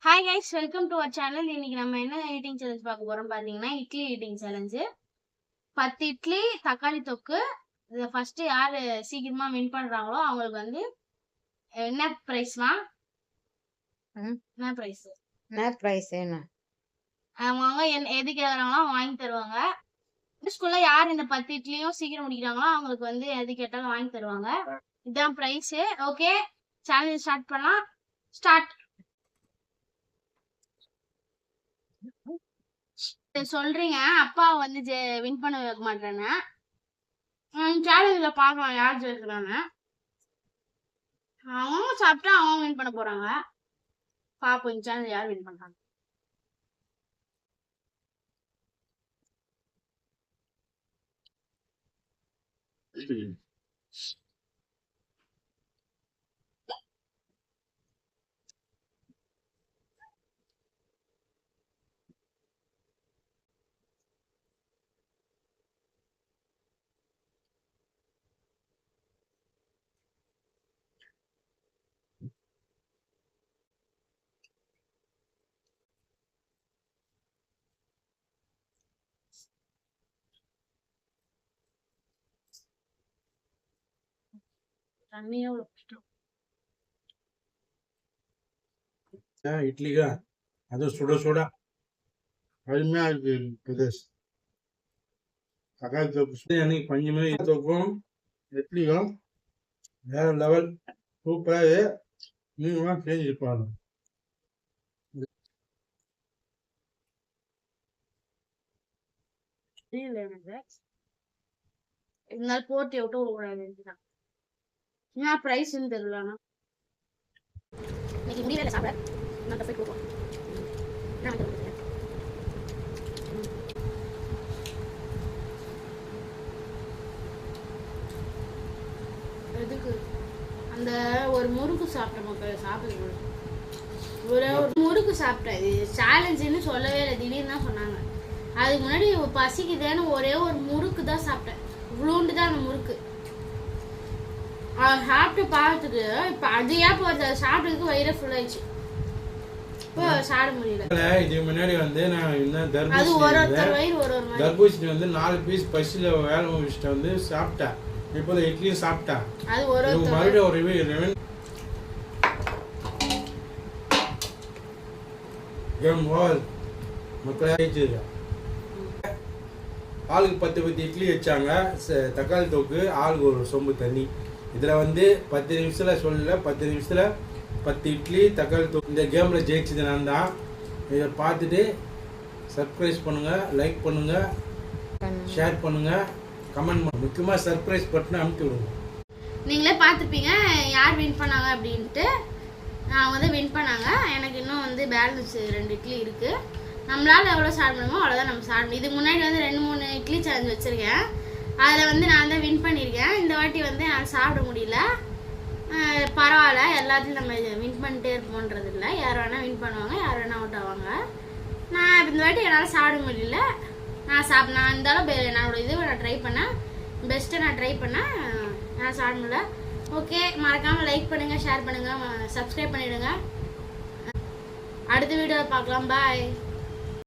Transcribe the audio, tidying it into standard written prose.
Hi guys, welcome to our channel. இன்னைக்கு நம்ம என்ன ஈட்டிங் சேலஞ்ச் பார்க்க போறோம் பார்த்தீங்கன்னா, இட்லி ஈட்டிங் சேலஞ்சு. 10 இட்லி தக்காளி தொக்கு. இதை ஃபர்ஸ்ட் யாரு சீக்கிரமா வின் பண்றாங்களோ அவங்களுக்கு வந்து என்ன பிரைஸ்னா என்ன பிரைஸ் என்ன அவங்க எது கேட்குறாங்களோ வாங்கி தருவாங்க. ஸ்கூல்ல யார் இந்த 10 இட்லியும் சீக்கிரம் முடிக்கிறாங்களோ அவங்களுக்கு வந்து எது கேட்டாலும் வாங்கி தருவாங்க. இதுதான் பிரைஸ். ஓகே, சேலஞ்ச் ஸ்டார்ட் பண்ணலாம். ஸ்டார்ட். சொல்றீங்க அப்பா வந்து வின் பண்ண வைக்க மாட்டேன்னு. சேலஞ்சில் பார்க்கலாம் யார் ஜெயிக்கிறாங்க. அவங்க சாப்பிட்டா அவங்க வின் பண்ண போறாங்க. பாப்போம் இந்த சேனல் யார் வின் பண்றாங்க. தண்ணியே இட்லிக்கா அது சுட சுட அருமையா இருக்கு. பிரதேஷ் தக்காளி தொக்கு அன்னைக்கு பஞ்சமே தொக்கும் இட்லியும் வேற லெவல். சூப்பராக நீங்களாம் செஞ்சுருப்பாங்க. இருந்தாலும் போட்டி விட்டு விடக்கூடாது. ஏன் ப்ரைஸ்ன்னு தெரியலண்ணா. இன்னைக்கு முடியல சாப்பிட நான் போய் கொடுப்போம். எதுக்கு அந்த ஒரு முறுக்கு சாப்பிட்ட மக்கள் சாப்பிட ஒரு முறுக்கு சாப்பிட்டேன். இது சேலஞ்சுன்னு சொல்லவே இல்லை, திடீர்னு தான் சொன்னாங்க. அதுக்கு முன்னாடி பசிக்குதுன்னு ஒரே ஒரு முறுக்கு தான் சாப்பிட்டேன். இவ்வளோண்டு தான் அந்த முறுக்கு. சாப்பிட்டு பார்த்துட்டு இப்ப அதையா போறது, சாப்பிட்டதுக்கு வயிறு ஃபுல் ஆயிடுச்சு. இப்போ சாப்பிட முடியல. இதுக்கு முன்னாடி வந்து நான் தர்பூசணி வந்து 4 பீஸ் பசில வேலை முடிச்சுட்டு வந்து சாப்பிட்டேன். இப்போ இட்லியும் சாப்பிட்டேன். அது ஒரு மறுபடியும் ஒரு ஆளுக்கு 10 இட்லி வச்சாங்க. தக்காளி தொக்கு ஆளுக்கு ஒரு சொம்பு தண்ணி. இதில் வந்து 10 நிமிஷத்தில் சொல்லல, 10 நிமிஷத்தில் 10 இட்லி தக்காளி தொக்கு. இந்த கேமில் ஜெயிச்சது நான் தான். இதை பார்த்துட்டு சப்ஸ்கிரைப் பண்ணுங்கள், லைக் பண்ணுங்கள், ஷேர் பண்ணுங்கள், கமெண்ட் பண்ணுங்கள். முக்கியமாக சர்ப்ரைஸ் பட்டனை அமுத்தி விடுங்க. நீங்களே பார்த்துப்பீங்க யார் வின் பண்ணாங்க அப்படின்ட்டு. நான் வந்து வின் பண்ணாங்க. எனக்கு இன்னும் வந்து பேலன்ஸ் 2 இட்லி இருக்குது. நம்மளால் எவ்வளோ சாப்பிட முடியுமோ அவ்வளோதான் நம்ம சாப்பிடணும். இதுக்கு முன்னாடி வந்து 2-3 இட்லி சேலஞ்ச் வச்சுருக்கேன். அதில் வந்து நான் தான் வின் பண்ணியிருக்கேன். இந்த வாட்டி வந்து நான் சாப்பிட முடியல. பரவாயில்ல, எல்லாத்துலையும் நம்ம வின் பண்ணிட்டே இருப்போன்றது இல்லை. யார் வேணால் வின் பண்ணுவாங்க, யார் வேணால் அவுட் ஆவாங்க. நான் இந்த வாட்டி என்னால் சாப்பிட முடியல. நான் இருந்தாலும் என்னோட இதுவை நான் ட்ரை பண்ணேன், பெஸ்ட்டை நான் ட்ரை பண்ணேன். நான் சாப்பிட முடியல. ஓகே, மறக்காமல் லைக் பண்ணுங்கள், ஷேர் பண்ணுங்கள், சப்ஸ்கிரைப் பண்ணிவிடுங்க. அடுத்த வீடியோவில் பார்க்கலாம். பாய்.